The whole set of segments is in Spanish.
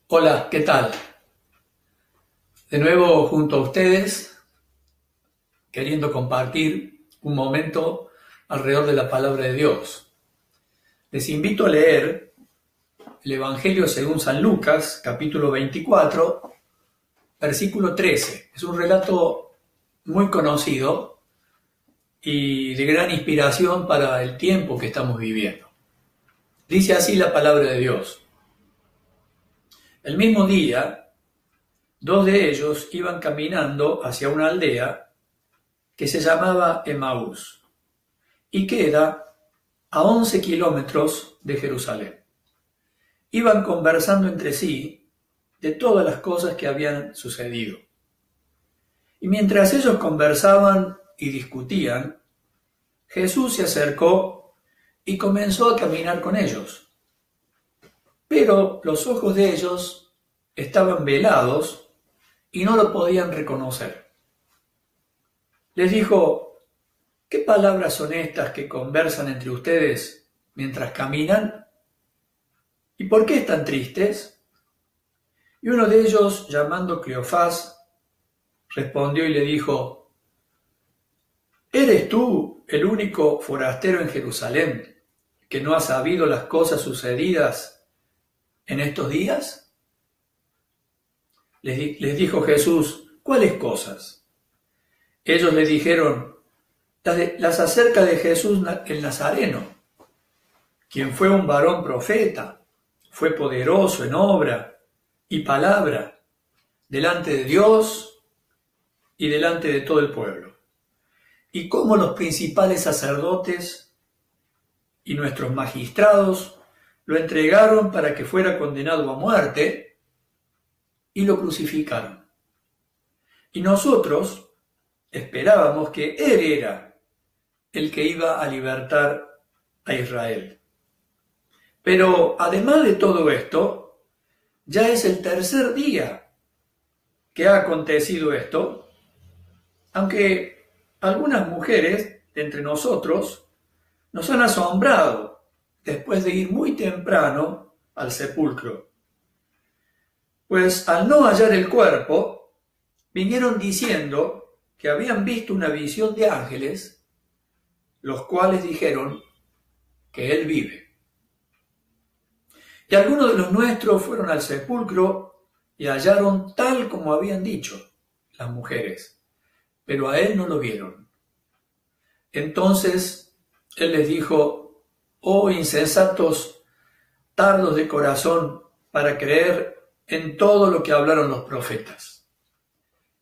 Hola, ¿qué tal? De nuevo junto a ustedes, queriendo compartir un momento alrededor de la palabra de Dios. Les invito a leer el Evangelio según San Lucas, capítulo 24, versículo 13. Es un relato muy conocido y de gran inspiración para el tiempo que estamos viviendo. Dice así la palabra de Dios. El mismo día, dos de ellos iban caminando hacia una aldea que se llamaba Emaús y queda a 11 kilómetros de Jerusalén. Iban conversando entre sí de todas las cosas que habían sucedido. Y mientras ellos conversaban y discutían, Jesús se acercó y comenzó a caminar con ellos. Pero los ojos de ellos estaban velados y no lo podían reconocer. Les dijo: ¿qué palabras son estas que conversan entre ustedes mientras caminan? ¿Y por qué están tristes? Y uno de ellos, llamando Cleofás, respondió y le dijo: ¿eres tú el único forastero en Jerusalén que no ha sabido las cosas sucedidas en estos días? Les dijo Jesús: ¿cuáles cosas? Ellos le dijeron: las acerca de Jesús el Nazareno, quien fue un varón profeta, fue poderoso en obra y palabra delante de Dios y delante de todo el pueblo. Y cómo los principales sacerdotes y nuestros magistrados lo entregaron para que fuera condenado a muerte y lo crucificaron. Y nosotros esperábamos que Él era el que iba a libertar a Israel. Pero además de todo esto, ya es el tercer día que ha acontecido esto, aunque algunas mujeres de entre nosotros nos han asombrado después de ir muy temprano al sepulcro. Pues al no hallar el cuerpo, vinieron diciendo que habían visto una visión de ángeles, los cuales dijeron que Él vive. Y algunos de los nuestros fueron al sepulcro y hallaron tal como habían dicho las mujeres, pero a Él no lo vieron. Entonces Él les dijo: oh insensatos, tardos de corazón para creer en todo lo que hablaron los profetas.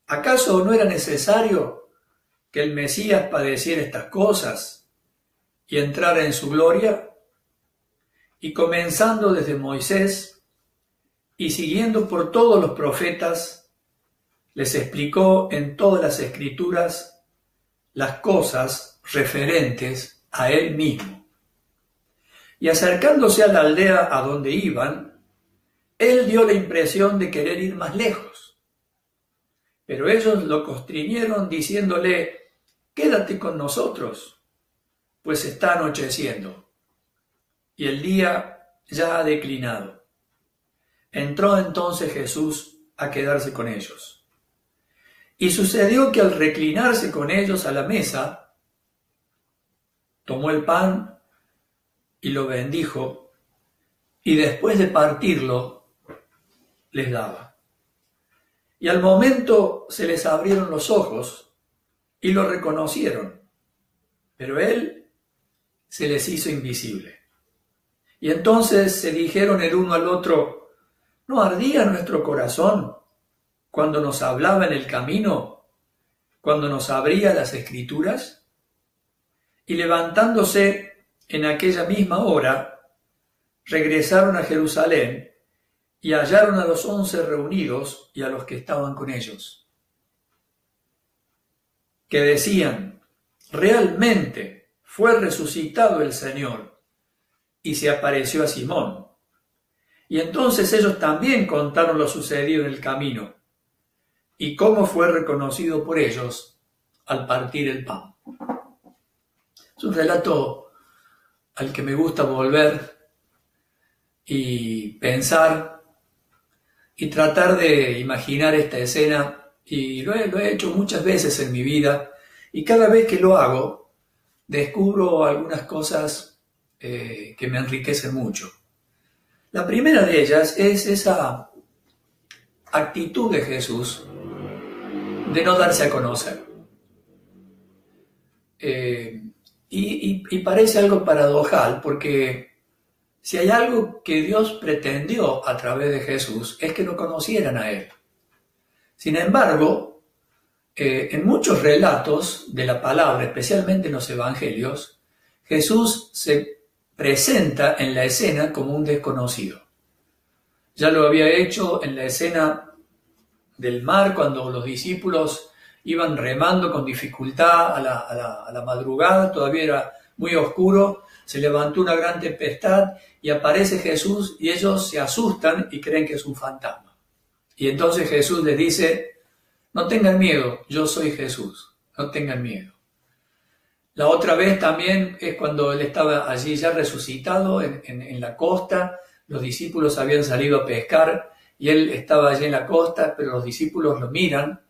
¿Acaso no era necesario que el Mesías padeciera estas cosas y entrara en su gloria? Y comenzando desde Moisés y siguiendo por todos los profetas, les explicó en todas las escrituras las cosas referentes a Él mismo. Y acercándose a la aldea a donde iban, Él dio la impresión de querer ir más lejos. Pero ellos lo constriñeron diciéndole: quédate con nosotros, pues está anocheciendo y el día ya ha declinado. Entró entonces Jesús a quedarse con ellos. Y sucedió que al reclinarse con ellos a la mesa, tomó el pan y lo bendijo, y después de partirlo, les daba. Y al momento se les abrieron los ojos y lo reconocieron, pero Él se les hizo invisible. Y entonces se dijeron el uno al otro: ¿no ardía nuestro corazón cuando nos hablaba en el camino, cuando nos abría las Escrituras? Y levantándose en aquella misma hora, regresaron a Jerusalén y hallaron a los 11 reunidos y a los que estaban con ellos, que decían: realmente fue resucitado el Señor y se apareció a Simón. Y entonces ellos también contaron lo sucedido en el camino y cómo fue reconocido por ellos al partir el pan. Es un relato al que me gusta volver y pensar y tratar de imaginar esta escena, y lo he hecho muchas veces en mi vida, y cada vez que lo hago, descubro algunas cosas que me enriquecen mucho. La primera de ellas es esa actitud de Jesús de no darse a conocer. Y parece algo paradojal, porque si hay algo que Dios pretendió a través de Jesús es que lo conocieran a Él. Sin embargo, en muchos relatos de la palabra, especialmente en los evangelios, Jesús se presenta en la escena como un desconocido. Ya lo había hecho en la escena del mar, cuando los discípulos iban remando con dificultad a la madrugada, todavía era muy oscuro, se levantó una gran tempestad y aparece Jesús y ellos se asustan y creen que es un fantasma. Y entonces Jesús les dice: no tengan miedo, yo soy Jesús, no tengan miedo. La otra vez también es cuando Él estaba allí ya resucitado en la costa, los discípulos habían salido a pescar y Él estaba allí en la costa, pero los discípulos lo miran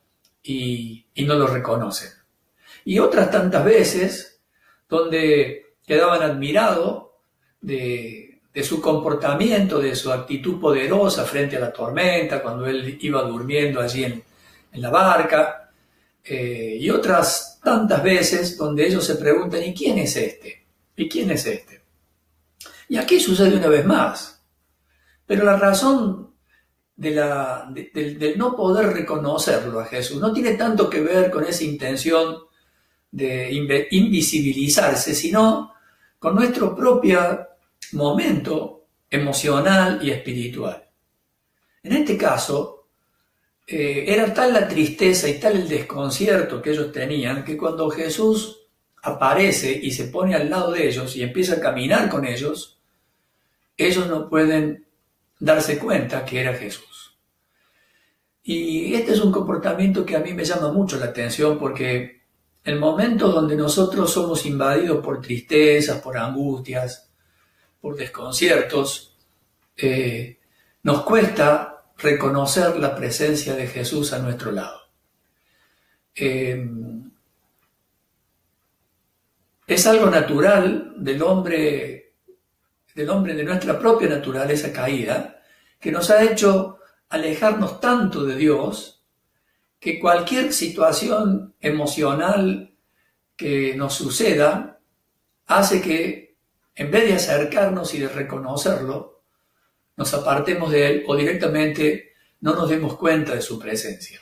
y no lo reconocen. Y otras tantas veces donde quedaban admirados de su comportamiento, de su actitud poderosa frente a la tormenta, cuando Él iba durmiendo allí en la barca, y otras tantas veces donde ellos se preguntan: ¿y quién es este? ¿Y quién es este? Y aquí sucede una vez más. Pero la razón del no poder reconocerlo a Jesús no tiene tanto que ver con esa intención de invisibilizarse, sino con nuestro propio momento emocional y espiritual. En este caso, era tal la tristeza y tal el desconcierto que ellos tenían, que cuando Jesús aparece y se pone al lado de ellos y empieza a caminar con ellos no pueden darse cuenta que era Jesús. Y este es un comportamiento que a mí me llama mucho la atención, porque en momentos donde nosotros somos invadidos por tristezas, por angustias, por desconciertos, nos cuesta reconocer la presencia de Jesús a nuestro lado. Es algo natural del hombre de nuestra propia naturaleza caída, que nos ha hecho alejarnos tanto de Dios que cualquier situación emocional que nos suceda hace que, en vez de acercarnos y de reconocerlo, nos apartemos de Él o directamente no nos demos cuenta de su presencia.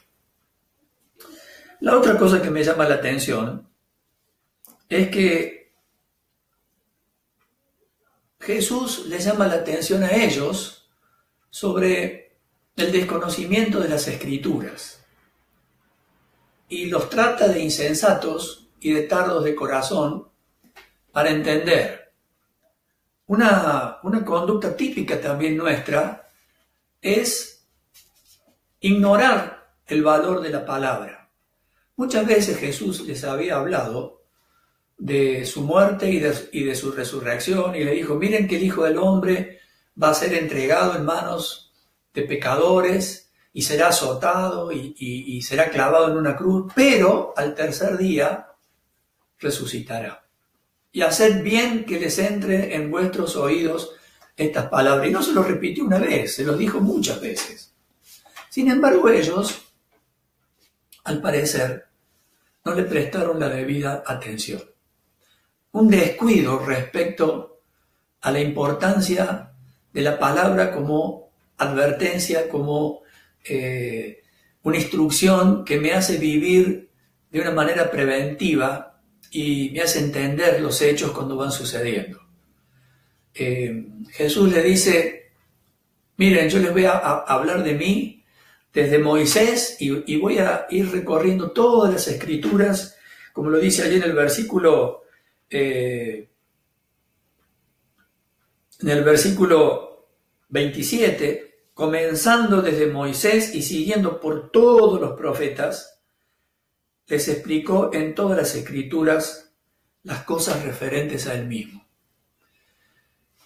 La otra cosa que me llama la atención es que Jesús les llama la atención a ellos sobre el desconocimiento de las Escrituras y los trata de insensatos y de tardos de corazón para entender. Una conducta típica también nuestra es ignorar el valor de la palabra. Muchas veces Jesús les había hablado de su muerte y de su resurrección, y le dijo: miren que el Hijo del Hombre va a ser entregado en manos de pecadores y será azotado y será clavado en una cruz, pero al tercer día resucitará. Y haced bien que les entre en vuestros oídos estas palabras. Y no se lo repitió una vez, se los dijo muchas veces. Sin embargo, ellos, al parecer, no le prestaron la debida atención. Un descuido respecto a la importancia de la palabra como advertencia, como una instrucción que me hace vivir de una manera preventiva y me hace entender los hechos cuando van sucediendo. Jesús le dice: miren, yo les voy a hablar de mí desde Moisés y voy a ir recorriendo todas las Escrituras, como lo dice allí en el versículo 27, comenzando desde Moisés y siguiendo por todos los profetas, les explicó en todas las Escrituras las cosas referentes a Él mismo.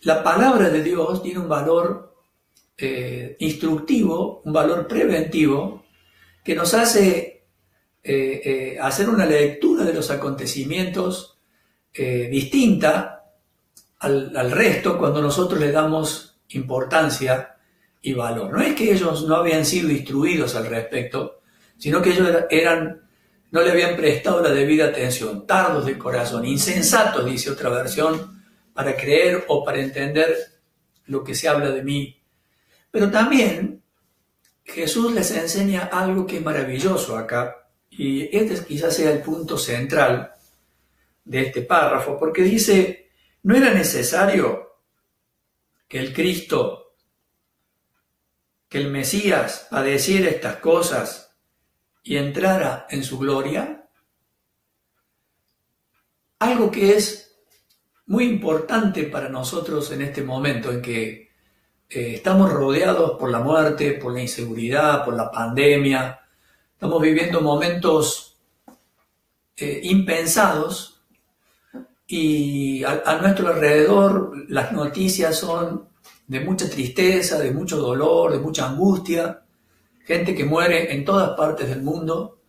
La palabra de Dios tiene un valor instructivo, un valor preventivo que nos hace hacer una lectura de los acontecimientos distinta al resto cuando nosotros le damos importancia y valor. No es que ellos no habían sido instruidos al respecto, sino que ellos no le habían prestado la debida atención, tardos de corazón, insensatos, dice otra versión, para creer o para entender lo que se habla de mí. Pero también Jesús les enseña algo que es maravilloso acá, y este quizás sea el punto central de este párrafo, porque dice, no era necesario que el Cristo, que el Mesías padeciera estas cosas y entrara en su gloria. Algo que es muy importante para nosotros en este momento en que estamos rodeados por la muerte, por la inseguridad, por la pandemia. Estamos viviendo momentos impensados y a nuestro alrededor las noticias son de mucha tristeza, de mucho dolor, de mucha angustia. Gente que muere en todas partes del mundo.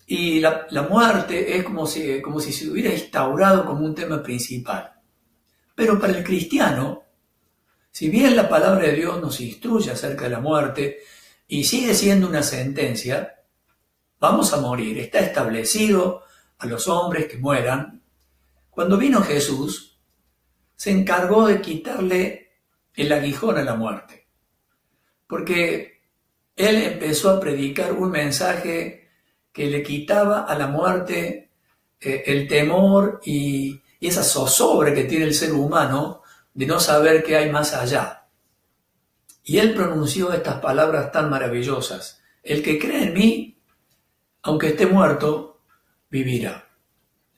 Y la muerte es como si se hubiera instaurado como un tema principal. Pero para el cristiano, si bien la palabra de Dios nos instruye acerca de la muerte y sigue siendo una sentencia, vamos a morir, está establecido a los hombres que mueran. Cuando vino Jesús, se encargó de quitarle el aguijón a la muerte, porque Él empezó a predicar un mensaje que le quitaba a la muerte el temor y esa zozobra que tiene el ser humano de no saber qué hay más allá. Y Él pronunció estas palabras tan maravillosas: el que cree en mí, aunque esté muerto, vivirá.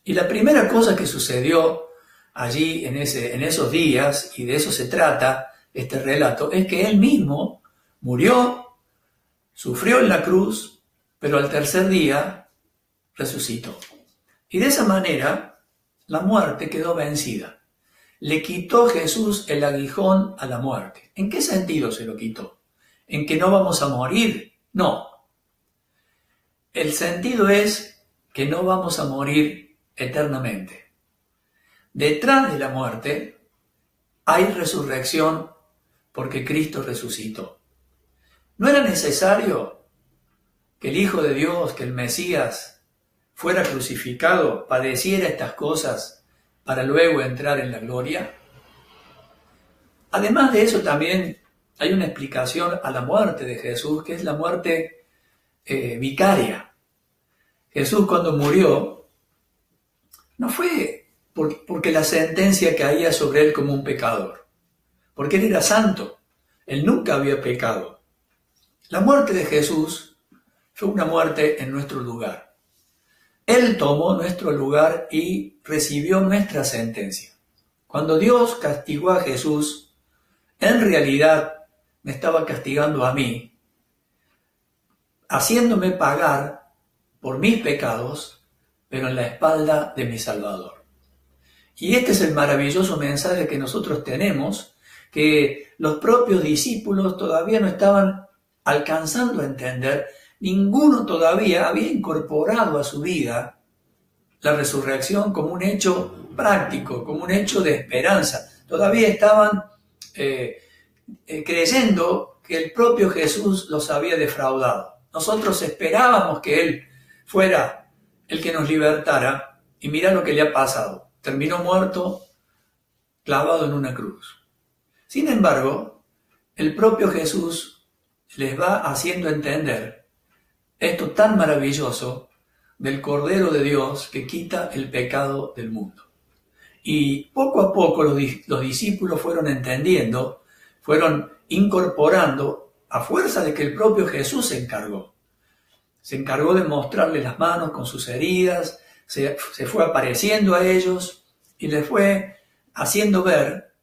Y la primera cosa que sucedió allí en esos días, y de eso se trata este relato, es que Él mismo murió, sufrió en la cruz, pero al tercer día resucitó. Y de esa manera la muerte quedó vencida. Le quitó Jesús el aguijón a la muerte. ¿En qué sentido se lo quitó? ¿En que no vamos a morir? No. El sentido es que no vamos a morir eternamente. Detrás de la muerte hay resurrección porque Cristo resucitó. ¿No era necesario que el Hijo de Dios, que el Mesías, fuera crucificado, padeciera estas cosas para luego entrar en la gloria? Además de eso, también hay una explicación a la muerte de Jesús, que es la muerte vicaria. Jesús, cuando murió, no fue porque la sentencia caía sobre él como un pecador, porque él era santo, él nunca había pecado. La muerte de Jesús fue una muerte en nuestro lugar. Él tomó nuestro lugar y recibió nuestra sentencia. Cuando Dios castigó a Jesús, en realidad me estaba castigando a mí, haciéndome pagar por mis pecados, pero en la espalda de mi Salvador. Y este es el maravilloso mensaje que nosotros tenemos, que los propios discípulos todavía no estaban alcanzando a entender. Ninguno todavía había incorporado a su vida la resurrección como un hecho práctico, como un hecho de esperanza. Todavía estaban creyendo que el propio Jesús los había defraudado. Nosotros esperábamos que Él fuera el que nos libertara, y mirá lo que le ha pasado. Terminó muerto, clavado en una cruz. Sin embargo, el propio Jesús les va haciendo entender esto tan maravilloso del Cordero de Dios que quita el pecado del mundo. Y poco a poco los discípulos fueron entendiendo, fueron incorporando, a fuerza de que el propio Jesús se encargó. Se encargó de mostrarles las manos con sus heridas, se fue apareciendo a ellos y les fue haciendo ver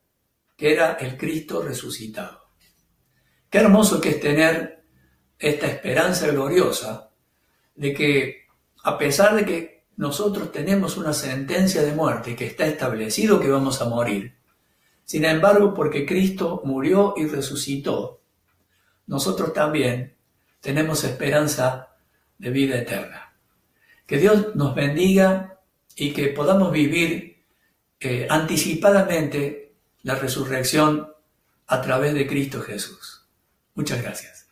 que era el Cristo resucitado. Qué hermoso que es tener esta esperanza gloriosa de que, a pesar de que nosotros tenemos una sentencia de muerte, que está establecido que vamos a morir, Sin embargo, porque Cristo murió y resucitó, nosotros también tenemos esperanza de vida eterna. Que Dios nos bendiga y que podamos vivir anticipadamente la resurrección a través de Cristo Jesús. Muchas gracias.